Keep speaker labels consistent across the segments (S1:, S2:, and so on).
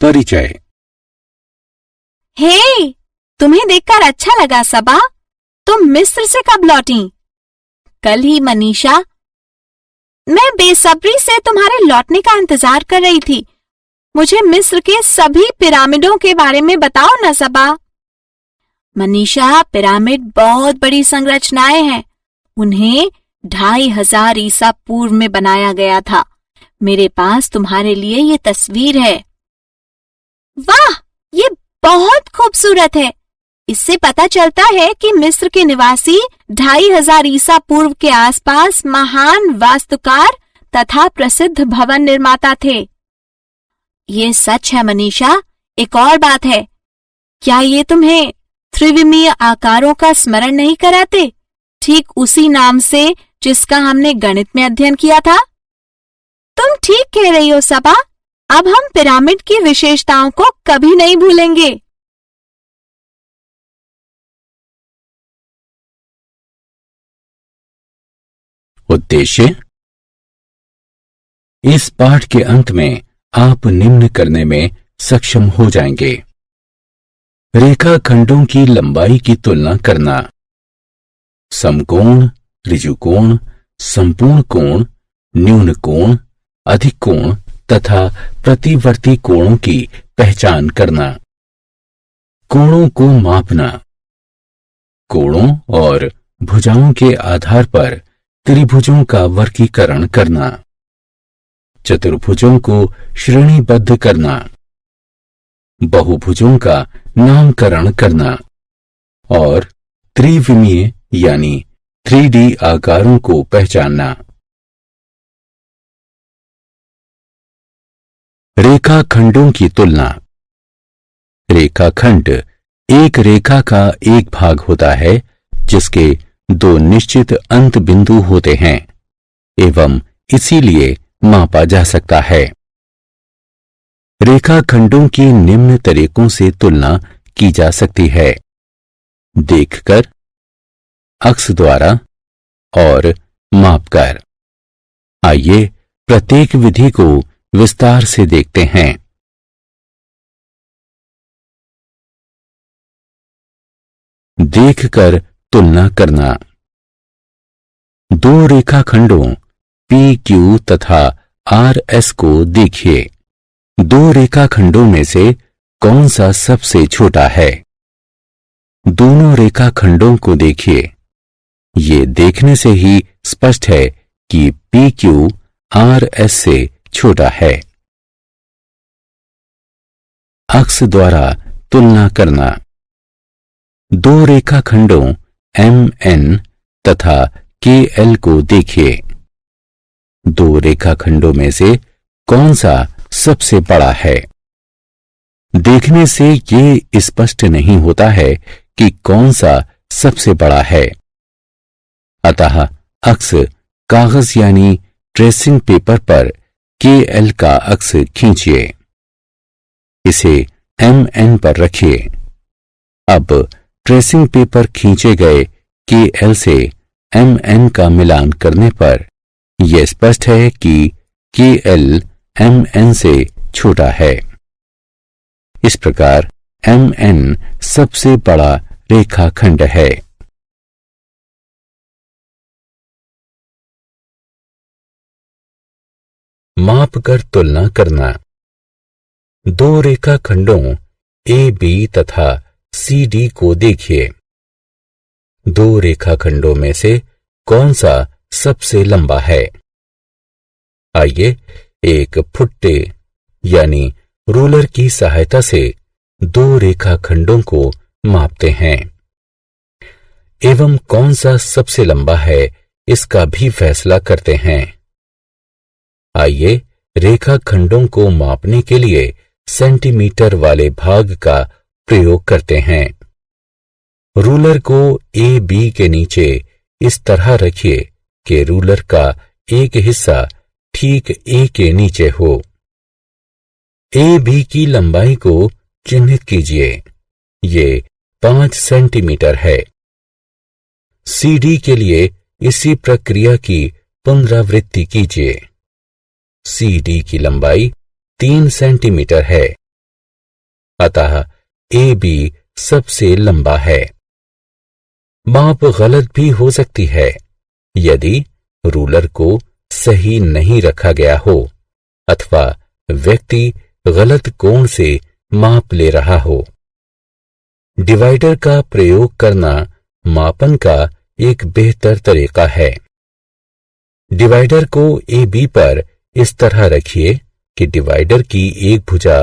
S1: परिचय।
S2: हे, तुम्हें देखकर अच्छा लगा सबा। तुम मिस्र से कब लौटी? कल ही मनीषा। मैं बेसब्री से तुम्हारे लौटने का इंतजार कर रही थी। मुझे मिस्र के सभी पिरामिडों के बारे में बताओ ना सबा। मनीषा, पिरामिड बहुत बड़ी संरचनाएं हैं। उन्हें 2500 ईसा पूर्व में बनाया गया था। मेरे पास तुम्हारे लिए ये तस्वीर है। वाह, ये बहुत खूबसूरत है। इससे पता चलता है कि मिस्र के निवासी 2500 ईसा पूर्व के आसपास महान वास्तुकार तथा प्रसिद्ध भवन निर्माता थे। ये सच है मनीषा। एक और बात है, क्या ये तुम्हें त्रिविमीय आकारों का स्मरण नहीं कराते? ठीक उसी नाम से जिसका हमने गणित में अध्ययन किया था। तुम ठीक कह रही हो सबा। अब हम पिरामिड की विशेषताओं को कभी नहीं भूलेंगे।
S1: उद्देश्य। इस पाठ के अंत में आप निम्न करने में सक्षम हो जाएंगे। रेखाखंडों की लंबाई की तुलना करना, समकोण, ऋजुकोण, संपूर्ण कोण, न्यून कोण, अधिक कोण तथा प्रतिवर्ती कोणों की पहचान करना, कोणों को मापना, कोणों और भुजाओं के आधार पर त्रिभुजों का वर्गीकरण करना, चतुर्भुजों को श्रेणीबद्ध करना, बहुभुजों का नामकरण करना और त्रिविमीय यानी 3D आकारों को पहचानना। रेखाखंडों की तुलना। रेखाखंड एक रेखा का एक भाग होता है जिसके दो निश्चित अंत बिंदु होते हैं एवं इसीलिए मापा जा सकता है। रेखाखंडों की निम्न तरीकों से तुलना की जा सकती है: देखकर, अक्ष द्वारा और मापकर। आइए प्रत्येक विधि को विस्तार से देखते हैं। देखकर तुलना करना। दो रेखाखंडों PQ तथा RS को देखिए। दो रेखाखंडों में से कौन सा सबसे छोटा है? दोनों रेखाखंडों को देखिए। ये देखने से ही स्पष्ट है कि PQ RS से छोटा है। अक्ष द्वारा तुलना करना। दो रेखाखंडों MN तथा KL को देखिए। दो रेखाखंडों में से कौन सा सबसे बड़ा है? देखने से ये स्पष्ट नहीं होता है कि कौन सा सबसे बड़ा है। अतः अक्ष कागज यानी ट्रेसिंग पेपर पर KL का अक्ष खींचिए। इसे MN पर रखिए। अब ट्रेसिंग पेपर खींचे गए KL से MN का मिलान करने पर यह स्पष्ट है कि KL MN से छोटा है। इस प्रकार MN सबसे बड़ा रेखाखंड है। मापकर तुलना करना। दो रेखाखंडों AB तथा CD को देखिए। दो रेखाखंडों में से कौन सा सबसे लंबा है? आइए एक फुट्टे यानी रूलर की सहायता से दो रेखाखंडों को मापते हैं एवं कौन सा सबसे लंबा है इसका भी फैसला करते हैं। आइए रेखाखंडों को मापने के लिए सेंटीमीटर वाले भाग का प्रयोग करते हैं। रूलर को AB के नीचे इस तरह रखिए कि रूलर का एक हिस्सा ठीक A के नीचे हो। AB की लंबाई को चिन्हित कीजिए। ये 5 सेंटीमीटर है। CD के लिए इसी प्रक्रिया की पुनरावृत्ति कीजिए। CD की लंबाई 3 सेंटीमीटर है। अतः ए बी सबसे लंबा है। माप गलत भी हो सकती है यदि रूलर को सही नहीं रखा गया हो अथवा व्यक्ति गलत कोण से माप ले रहा हो। डिवाइडर का प्रयोग करना मापन का एक बेहतर तरीका है। डिवाइडर को ए बी पर इस तरह रखिए कि डिवाइडर की एक भुजा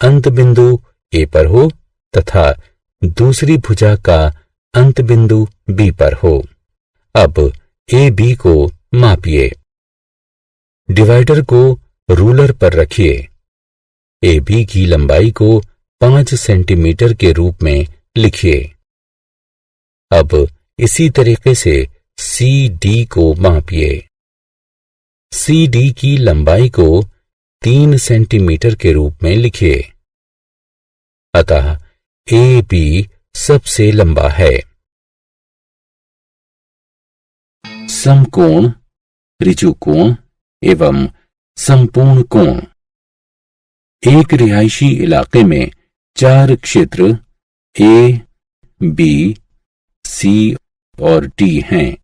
S1: अंत बिंदु ए पर हो तथा दूसरी भुजा का अंत बिंदु बी पर हो। अब ए बी को मापिए। डिवाइडर को रूलर पर रखिए। ए बी की लंबाई को 5 सेंटीमीटर के रूप में लिखिए। अब इसी तरीके से सी डी को मापिए। सी डी की लंबाई को 3 सेंटीमीटर के रूप में लिखिए। अतः ए बी सबसे लंबा है। समकोण, ऋजुकोण एवं संपूर्ण कोण। एक रिहायशी इलाके में 4 क्षेत्र ए, बी, सी और डी हैं।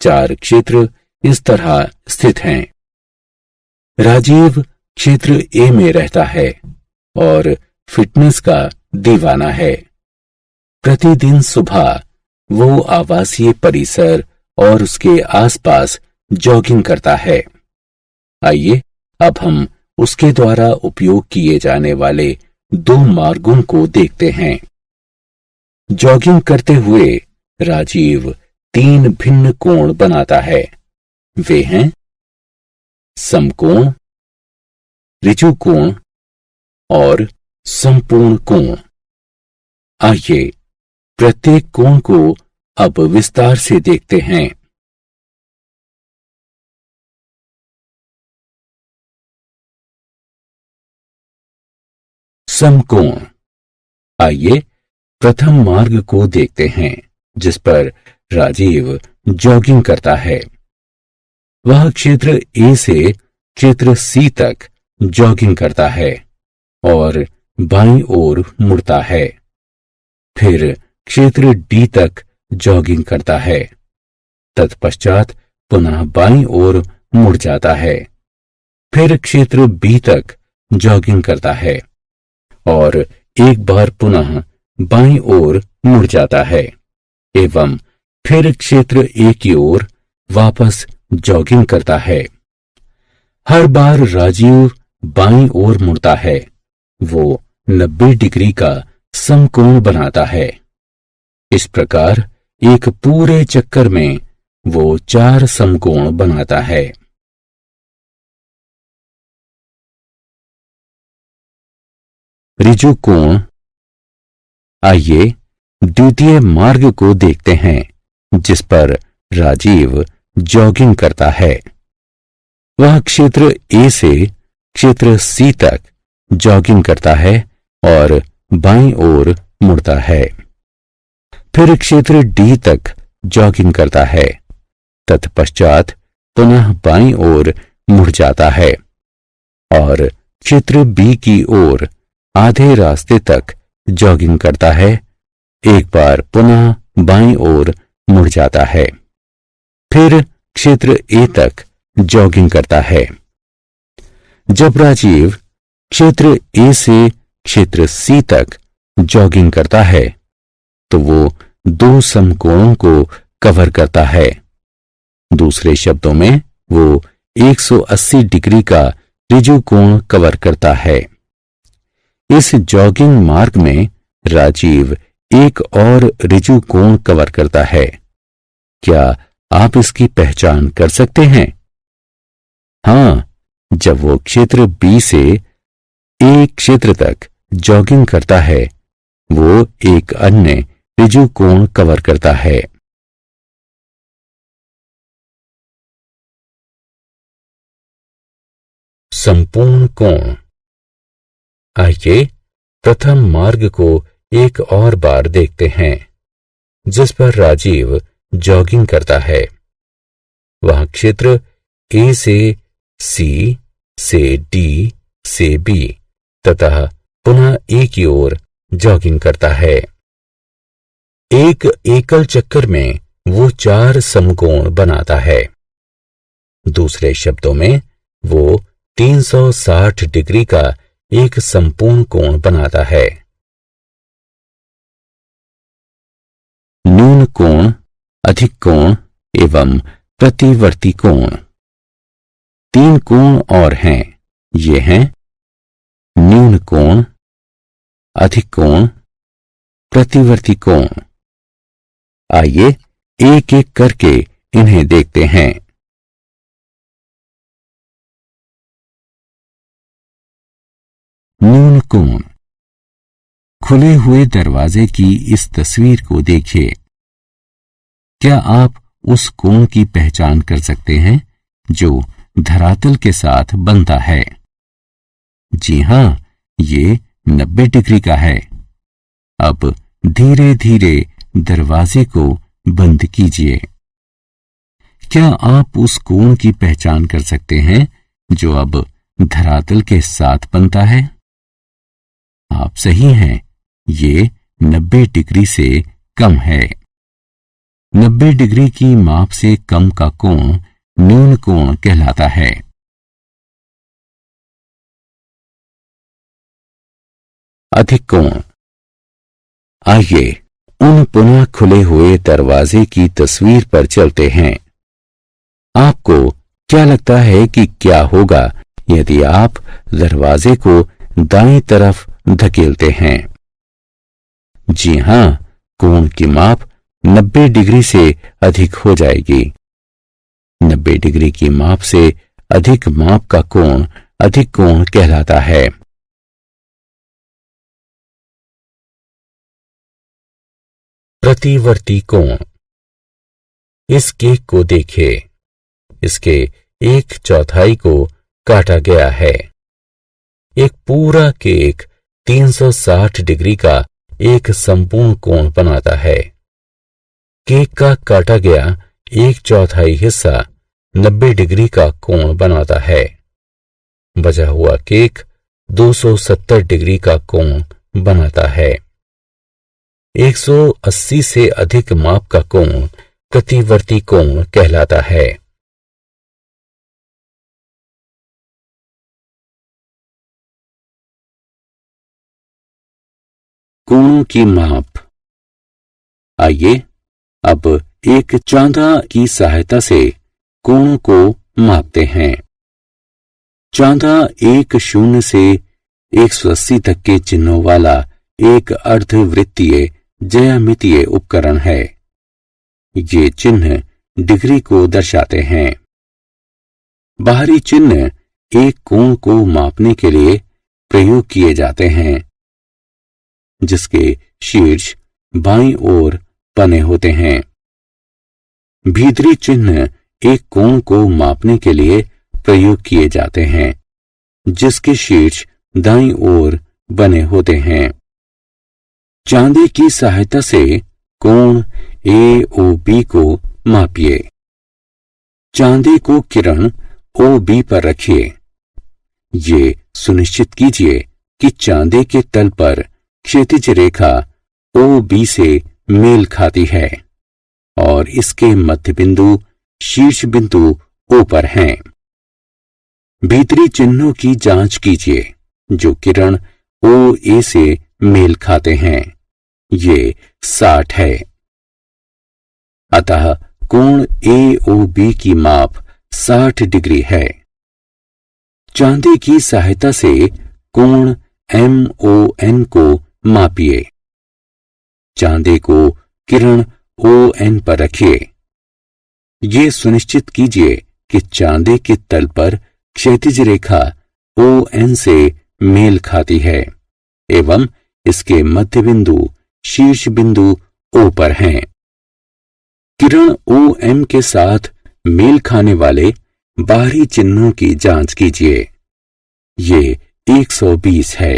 S1: 4 क्षेत्र इस तरह स्थित हैं। राजीव क्षेत्र ए में रहता है और फिटनेस का दीवाना है। प्रतिदिन सुबह वो आवासीय परिसर और उसके आसपास जॉगिंग करता है। आइए अब हम उसके द्वारा उपयोग किए जाने वाले 2 मार्गों को देखते हैं। जॉगिंग करते हुए राजीव 3 भिन्न कोण बनाता है। वे हैं समकोण, ऋजुकोण और संपूर्ण कोण। आइए प्रत्येक कोण को अब विस्तार से देखते हैं। समकोण। आइए प्रथम मार्ग को देखते हैं जिस पर राजीव जॉगिंग करता है। वह क्षेत्र ए से क्षेत्र सी तक जॉगिंग करता है और बाईं ओर मुड़ता है। फिर क्षेत्र डी तक जॉगिंग करता है। तत्पश्चात पुनः बाईं ओर मुड़ जाता है। फिर क्षेत्र बी तक जॉगिंग करता है और एक बार पुनः बाईं ओर मुड़ जाता है एवं फिर क्षेत्र ए की ओर वापस जॉगिंग करता है। हर बार राजीव बाईं ओर मुड़ता है। वो 90 डिग्री का समकोण बनाता है। इस प्रकार एक पूरे चक्कर में वो 4 समकोण बनाता है। ऋजुकोण। आइए द्वितीय मार्ग को देखते हैं जिस पर राजीव जॉगिंग करता है। वह क्षेत्र ए से क्षेत्र सी तक जॉगिंग करता है और बाईं ओर मुड़ता है। फिर क्षेत्र डी तक जॉगिंग करता है। तत्पश्चात पुनः बाईं ओर मुड़ जाता है और क्षेत्र बी की ओर आधे रास्ते तक जॉगिंग करता है। एक बार पुनः बाईं ओर मुड़ जाता है। फिर क्षेत्र ए तक जॉगिंग करता है। जब राजीव क्षेत्र ए से क्षेत्र सी तक जॉगिंग करता है तो वो 2 समकोणों को कवर करता है। दूसरे शब्दों में वो 180 डिग्री का ऋजुकोण कवर करता है। इस जॉगिंग मार्ग में राजीव एक और ऋजुकोण कवर करता है। क्या आप इसकी पहचान कर सकते हैं? हाँ, जब वो क्षेत्र बी से ए क्षेत्र तक जॉगिंग करता है वो एक अन्य ऋजुकोण कवर करता है। संपूर्ण कोण। आइए प्रथम मार्ग को एक और बार देखते हैं जिस पर राजीव जॉगिंग करता है। वह क्षेत्र ए से सी, से डी, से बी तथा पुनः एक की ओर जॉगिंग करता है। एक एकल चक्कर में वो 4 समकोण बनाता है। दूसरे शब्दों में वो 360 डिग्री का एक संपूर्ण कोण बनाता है। न्यून कोण, अधिक कोण एवं प्रतिवर्ती कोण। 3 कोण और हैं। ये हैं न्यून कोण, अधिक कोण, प्रतिवर्ती कोण। आइए एक एक करके इन्हें देखते हैं। न्यून कोण। खुले हुए दरवाजे की इस तस्वीर को देखिए। क्या आप उस कोण की पहचान कर सकते हैं जो धरातल के साथ बनता है? जी हां, ये 90 डिग्री का है। अब धीरे धीरे दरवाजे को बंद कीजिए। क्या आप उस कोण की पहचान कर सकते हैं जो अब धरातल के साथ बनता है? आप सही हैं, ये 90 डिग्री से कम है। 90 डिग्री की माप से कम का कोण न्यून कोण कहलाता है। अधिक कोण। आइए उन पुनः खुले हुए दरवाजे की तस्वीर पर चलते हैं। आपको क्या लगता है कि क्या होगा यदि आप दरवाजे को दाईं तरफ धकेलते हैं? जी हां, कोण की माप 90 डिग्री से अधिक हो जाएगी। 90 डिग्री की माप से अधिक माप का कोण अधिक कोण कहलाता है। प्रतिवर्ती कोण। इस केक को देखिए। इसके 1/4 को काटा गया है। एक पूरा केक 360 डिग्री का एक संपूर्ण कोण बनाता है। केक का काटा गया 1/4 हिस्सा 90 डिग्री का कोण बनाता है। बचा हुआ केक 270 डिग्री का कोण बनाता है। 180 से अधिक माप का कोण प्रतिवर्ती कोण कहलाता है। कोणों की माप। आइए अब एक चांदा की सहायता से कोणों को मापते हैं। चांदा एक 0 से 180 तक के चिन्हों वाला एक अर्धवृत्तीय ज्यामितीय उपकरण है। ये चिन्ह डिग्री को दर्शाते हैं। बाहरी चिन्ह एक कोण को मापने के लिए प्रयोग किए जाते हैं, जिसके शीर्ष बाईं ओर बने होते हैं। भीतरी चिन्ह एक कोण को मापने के लिए प्रयोग किए जाते हैं, जिसके शीर्ष दाईं ओर बने होते हैं। चांदी की सहायता से कोण AOB को मापिए। चांदी को किरण OB पर रखिए। ये सुनिश्चित कीजिए कि चांदी के तल पर क्षैतिज रेखा OB से मेल खाती है और इसके मध्य बिंदु शीर्ष बिंदु O पर हैं। भीतरी चिन्हों की जांच कीजिए जो किरण OA से मेल खाते हैं। ये 60 है। अतः कोण AOB की माप 60 डिग्री है। चांदी की सहायता से कोण MON को मापिए। चांदी को किरण ON पर रखिए। ये सुनिश्चित कीजिए कि चांदी के तल पर क्षैतिज रेखा ON से मेल खाती है एवं इसके मध्य बिंदु शीर्ष बिंदु O पर हैं। किरण OM के साथ मेल खाने वाले बाहरी चिन्हों की जांच कीजिए। ये 120 है।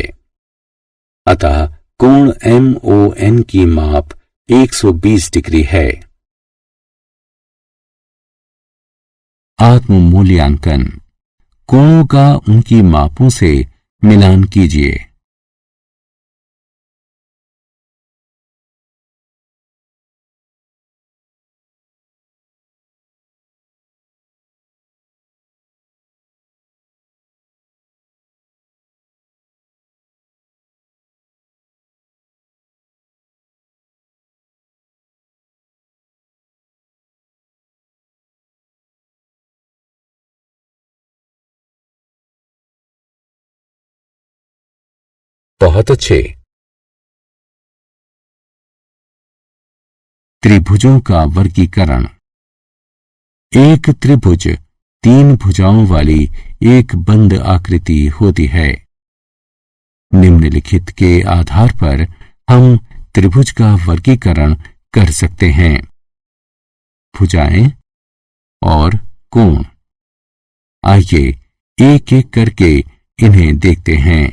S1: अतः कोण MON की माप 120 डिग्री है। आत्म मूल्यांकन। कोणों का उनकी मापों से मिलान कीजिए। बहुत अच्छे। त्रिभुजों का वर्गीकरण। एक त्रिभुज तीन भुजाओं वाली एक बंद आकृति होती है। निम्नलिखित के आधार पर हम त्रिभुज का वर्गीकरण कर सकते हैं। भुजाएं और कोण। आइए एक एक करके इन्हें देखते हैं।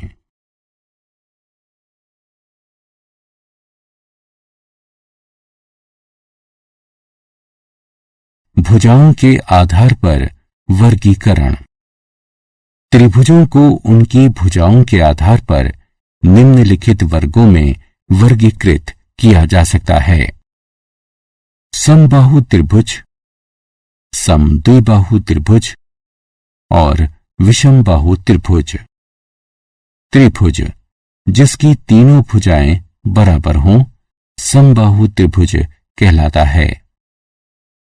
S1: भुजाओं के आधार पर वर्गीकरण। त्रिभुजों को उनकी भुजाओं के आधार पर निम्नलिखित वर्गों में वर्गीकृत किया जा सकता है। समबाहु त्रिभुज, समद्विबाहु त्रिभुज और विषमबाहु त्रिभुज। त्रिभुज जिसकी तीनों भुजाएं बराबर हों समबाहु त्रिभुज कहलाता है।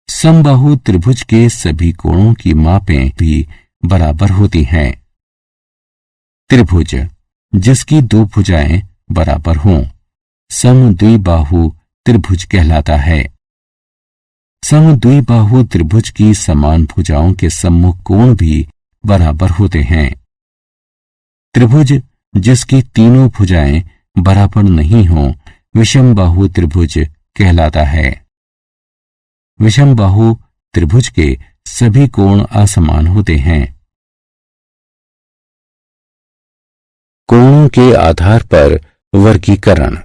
S1: समबाहु त्रिभुज के सभी कोणों की मापें भी बराबर होती हैं। त्रिभुज जिसकी दो भुजाएं बराबर हों समद्विबाहु त्रिभुज कहलाता है। समद्विबाहु त्रिभुज की समान भुजाओं के सम्मुख कोण भी बराबर होते हैं। त्रिभुज जिसकी तीनों भुजाएं बराबर नहीं हों विषमबाहु त्रिभुज कहलाता है। विषमबाहु त्रिभुज के सभी कोण असमान होते हैं। कोणों के आधार पर वर्गीकरण।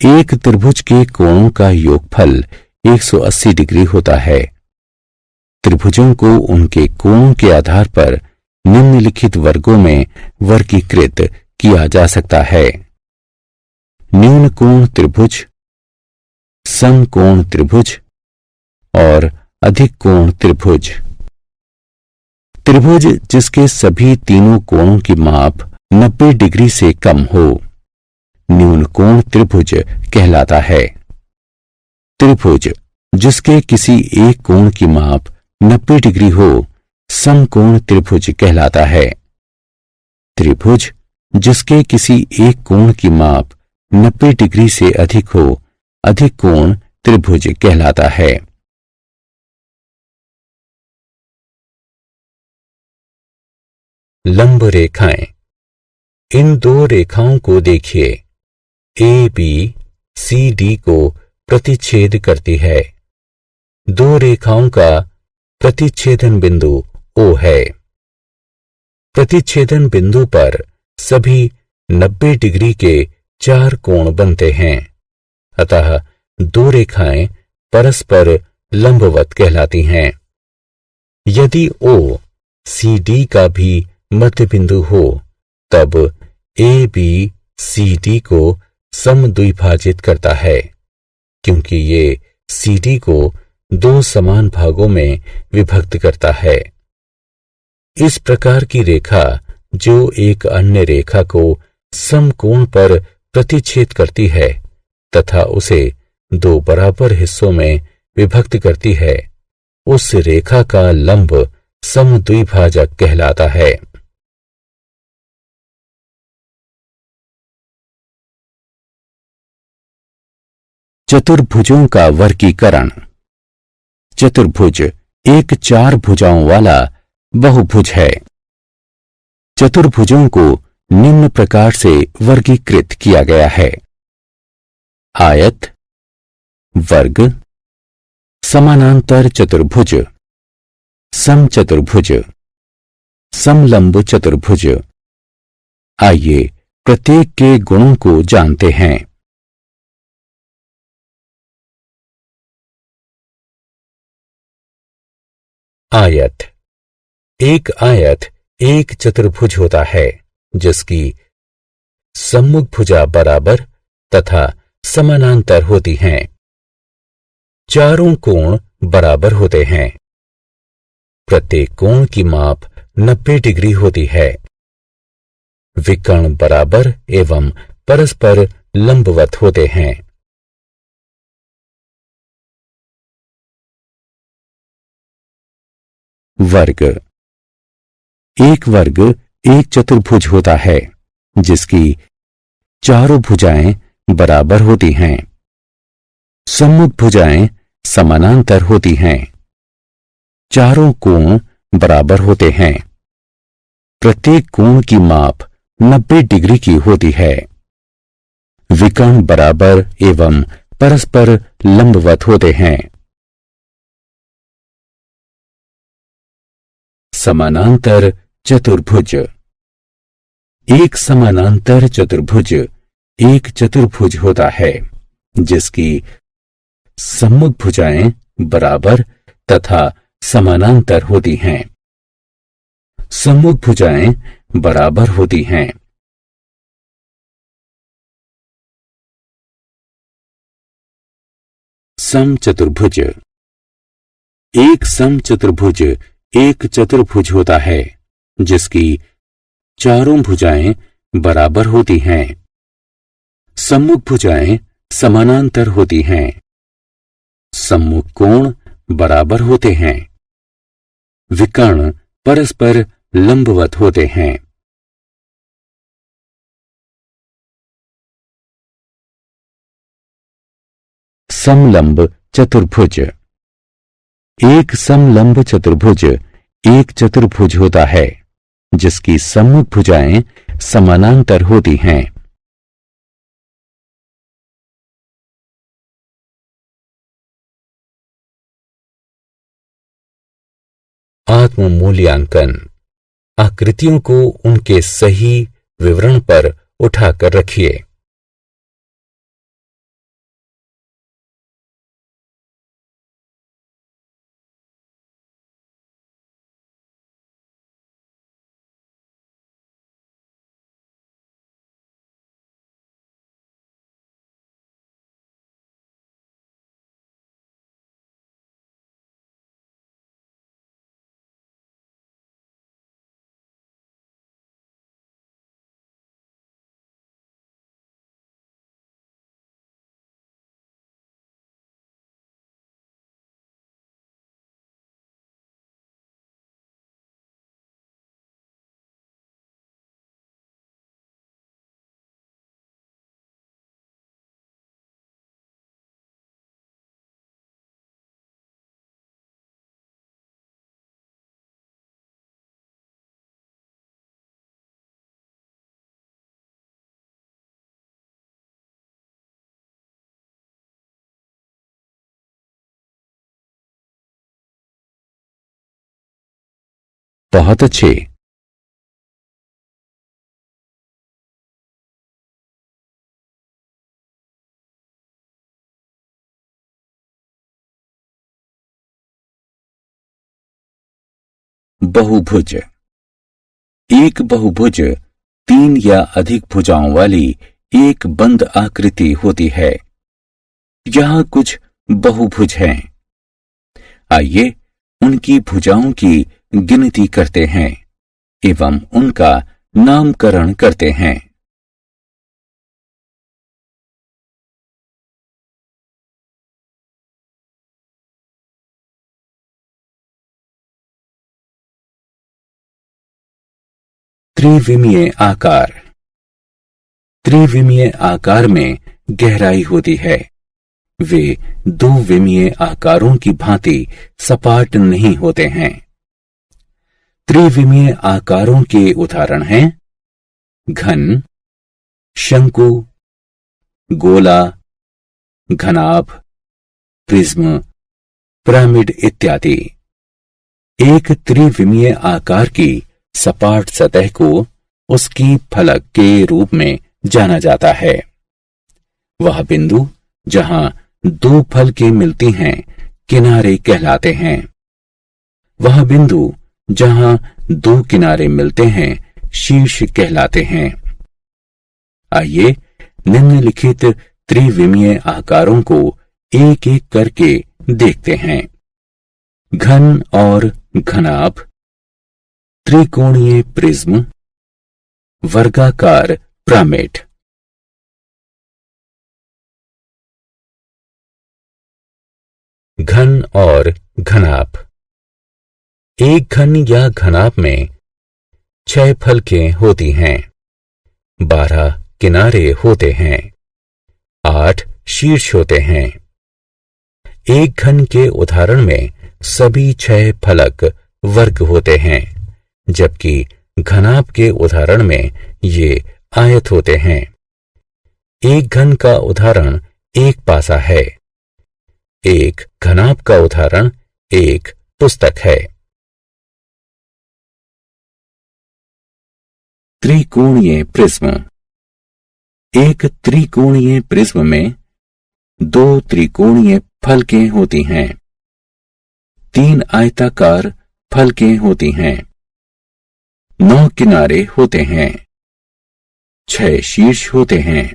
S1: एक त्रिभुज के कोणों का योगफल 180 डिग्री होता है। त्रिभुजों को उनके कोणों के आधार पर निम्नलिखित वर्गों में वर्गीकृत किया जा सकता है। न्यून कोण त्रिभुज, समकोण त्रिभुज और अधिक कोण त्रिभुज। त्रिभुज जिसके सभी तीनों कोणों की माप 90 डिग्री से कम हो न्यून कोण त्रिभुज कहलाता है। त्रिभुज जिसके किसी एक कोण की माप 90 डिग्री हो समकोण त्रिभुज कहलाता है। त्रिभुज जिसके किसी एक कोण की माप 90 डिग्री से अधिक हो अधिक कोण त्रिभुज कहलाता है। लंब रेखाएं। इन दो रेखाओं को देखिए। ए बी सी डी को प्रतिच्छेद करती है। दो रेखाओं का प्रतिच्छेदन बिंदु O है। प्रतिच्छेदन बिंदु पर सभी 90 डिग्री के चार कोण बनते हैं। अतः दो रेखाएं परस्पर लंबवत कहलाती हैं। यदि O सी डी का भी मध्य बिंदु हो तब ए बी सी डी को समद्विभाजित करता है, क्योंकि ये सी डी को दो समान भागों में विभक्त करता है। इस प्रकार की रेखा जो एक अन्य रेखा को समकोण पर प्रतिच्छेद करती है तथा उसे दो बराबर हिस्सों में विभक्त करती है, उस रेखा का लंब समद्विभाजक कहलाता है। चतुर्भुजों का वर्गीकरण। चतुर्भुज एक चार भुजाओं वाला बहुभुज है। चतुर्भुजों को निम्न प्रकार से वर्गीकृत किया गया है। आयत, वर्ग, समानांतर चतुर्भुज, समचतुर्भुज, समलंब चतुर्भुज। आइए प्रत्येक के गुणों को जानते हैं। आयत। एक आयत एक चतुर्भुज होता है जिसकी सम्मुख भुजा बराबर तथा समानांतर होती हैं। चारों कोण बराबर होते हैं। प्रत्येक कोण की माप 90 डिग्री होती है। विकर्ण बराबर एवं परस्पर लंबवत होते हैं। वर्ग। एक वर्ग एक चतुर्भुज होता है जिसकी चारों भुजाएं बराबर होती हैं। सम्मुख भुजाएं समानांतर होती हैं। चारों कोण बराबर होते हैं। प्रत्येक कोण की माप 90 डिग्री की होती है। विकर्ण बराबर एवं परस्पर लंबवत होते हैं। समानांतर चतुर्भुज। एक समानांतर चतुर्भुज एक चतुर्भुज होता है जिसकी सम्मुख भुजाएं बराबर तथा समानांतर होती हैं। सम्मुख भुजाएं बराबर होती हैं। समचतुर्भुज। एक समचतुर्भुज एक चतुर्भुज होता है जिसकी चारों भुजाएं बराबर होती हैं। सम्मुख भुजाएं समानांतर होती हैं। सम्मुख कोण बराबर होते हैं। विकर्ण परस्पर लंबवत होते हैं। समलंब चतुर्भुज। एक समलंब चतुर्भुज एक चतुर्भुज होता है जिसकी सम्मुख भुजाएं समानांतर होती हैं। आत्म मूल्यांकन। आकृतियों को उनके सही विवरण पर उठाकर रखिए। बहुत अच्छे। बहुभुज। एक बहुभुज 3 या अधिक भुजाओं वाली एक बंद आकृति होती है। यहां कुछ बहुभुज हैं। आइए उनकी भुजाओं की गिनती करते हैं एवं उनका नामकरण करते हैं। त्रिविमीय आकार। त्रिविमीय आकार में गहराई होती है। वे 2 विमीय आकारों की भांति सपाट नहीं होते हैं। त्रिविमीय आकारों के उदाहरण हैं घन, शंकु, गोला, घनाभ, प्रिज्म, पिरामिड इत्यादि। एक त्रिविमीय आकार की सपाट सतह को उसकी फलक के रूप में जाना जाता है। वह बिंदु जहां 2 फलकें मिलती हैं किनारे कहलाते हैं। वह बिंदु जहां 2 किनारे मिलते हैं शीर्ष कहलाते हैं। आइए निम्नलिखित त्रिविमीय आकारों को एक एक करके देखते हैं। घन और घनाभ, त्रिकोणीय प्रिज्म, वर्गाकार पिरामिड। घन और घनाभ। एक घन या घनाभ में 6 फलकें होती हैं। 12 किनारे होते हैं, 8 शीर्ष होते हैं। एक घन के उदाहरण में सभी 6 फलक वर्ग होते हैं, जबकि घनाभ के उदाहरण में ये आयत होते हैं। एक घन का उदाहरण एक पासा है, एक घनाभ का उदाहरण एक पुस्तक है। त्रिकोणीय प्रिज्म। एक त्रिकोणीय प्रिज्म में 2 त्रिकोणीय फलकें होती हैं, 3 आयताकार फलकें होती हैं, 9 किनारे होते हैं, 6 शीर्ष होते हैं।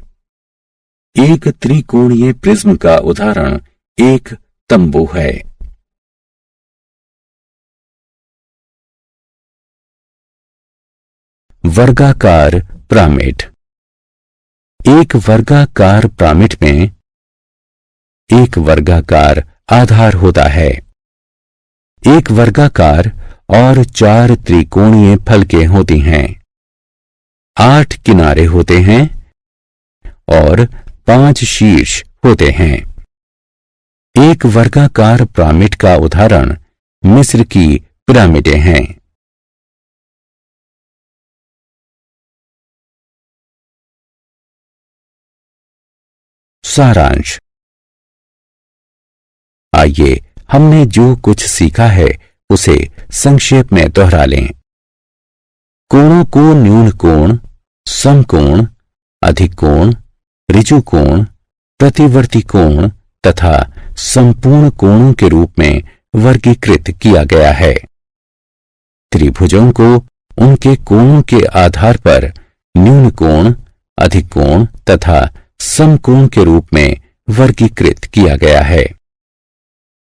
S1: एक त्रिकोणीय प्रिज्म का उदाहरण एक तंबू है। वर्गाकार पिरामिड। एक वर्गाकार पिरामिड में एक वर्गाकार आधार होता है, एक वर्गाकार और 4 त्रिकोणीय फलकें होती हैं, 8 किनारे होते हैं और 5 शीर्ष होते हैं। एक वर्गाकार पिरामिड का उदाहरण मिस्र की पिरामिडें हैं। सारांश। आइए हमने जो कुछ सीखा है उसे संक्षेप में दोहरा लें। कोणों को न्यून कोण, समकोण, अधिक कोण, ऋजु कोण, प्रतिवर्ती कोण तथा संपूर्ण कोणों के रूप में वर्गीकृत किया गया है। त्रिभुजों को उनके कोणों के आधार पर न्यून कोण, अधिक कोण तथा समकोण के रूप में वर्गीकृत किया गया है।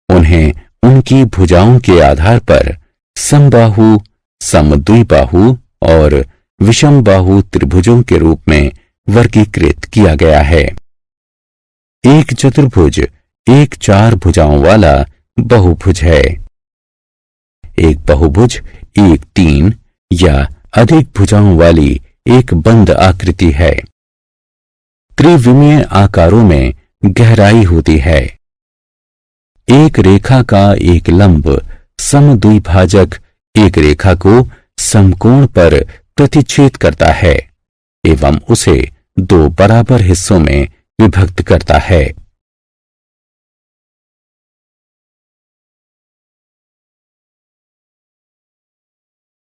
S1: उन्हें उनकी भुजाओं के आधार पर समबाहु, समद्विबाहु और विषमबाहु त्रिभुजों के रूप में वर्गीकृत किया गया है। एक चतुर्भुज एक 4 भुजाओं वाला बहुभुज है। एक बहुभुज एक 3 या अधिक भुजाओं वाली एक बंद आकृति है। त्रिविमीय आकारों में गहराई होती है। एक रेखा का एक लंब समद्विभाजक एक रेखा को समकोण पर प्रतिच्छेद करता है एवं उसे 2 बराबर हिस्सों में विभक्त करता है।